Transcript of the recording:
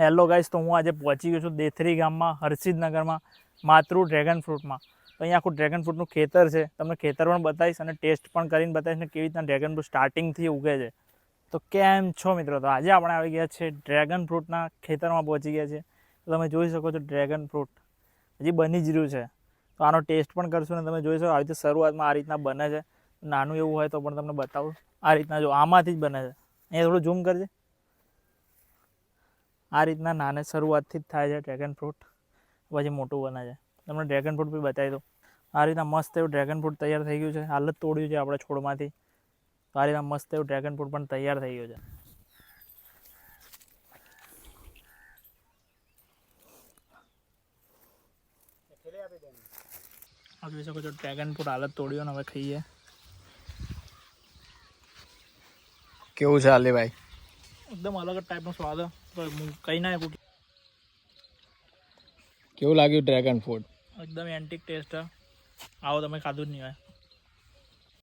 Hello guys, તો હું આજે પહોંચી ગયો છું દેથરી ગામમાં હર્ષિદનગરમાં માતૃ ડ્રેગન ફ્રૂટમાં. તો અહીંયા આખું ડ્રેગન ફ્રૂટનું ખેતર છે. તમને ખેતર પણ બતાવીશ અને ટેસ્ટ પણ કરીને બતાવીશ ને કેવી રીતના ડ્રેગન ફ્રૂટ સ્ટાર્ટિંગથી ઉગે છે. તો કેમ છો મિત્રો? તો આજે આપણે આવી ગયા છે ડ્રેગન ફ્રૂટના ખેતરમાં પહોંચી ગયા છે. તો તમે જોઈ શકો છો ડ્રેગન ફ્રૂટ હજી બની જ રહ્યું છે. તો આનો ટેસ્ટ પણ કરશું ને તમે જોઈ શકો આવી રીતે શરૂઆતમાં આ રીતના બને છે. નાનું એવું હોય તો પણ તમને બતાવું. આ રીતના જો આમાંથી જ બને છે. અહીંયા થોડું ઝૂમ કરજે. આ રીતના નાને શરૂઆતથી જ થાય છે ડ્રેગન ફ્રૂટ, પછી મોટું બને છે. તમને ડ્રેગન ફ્રૂટ બી બતાવી દઉં. આ રીતના મસ્ત એવું ડ્રેગન ફ્રૂટ તૈયાર થઈ ગયું છે. હાલ જ તોડ્યું છે આપણે છોડમાંથી. તો આ રીતના મસ્ત એવું ડ્રેગન ફ્રૂટ પણ તૈયાર થઈ ગયું છે. આ જોઈ શકો છો ડ્રેગન ફ્રૂટ હાલ જ તોડ્યો ને હવે ખાઈએ. કેવું છે આલે ભાઈ? એકદમ અલગ જ ટાઈપનો સ્વાદ. તો હું કહી ના શકું. કેવું લાગ્યું ડ્રેગન ફ્રૂટ? એકદમ એન્ટિક ટેસ્ટ. આવો તમે ખાધું જ નહીં હોય.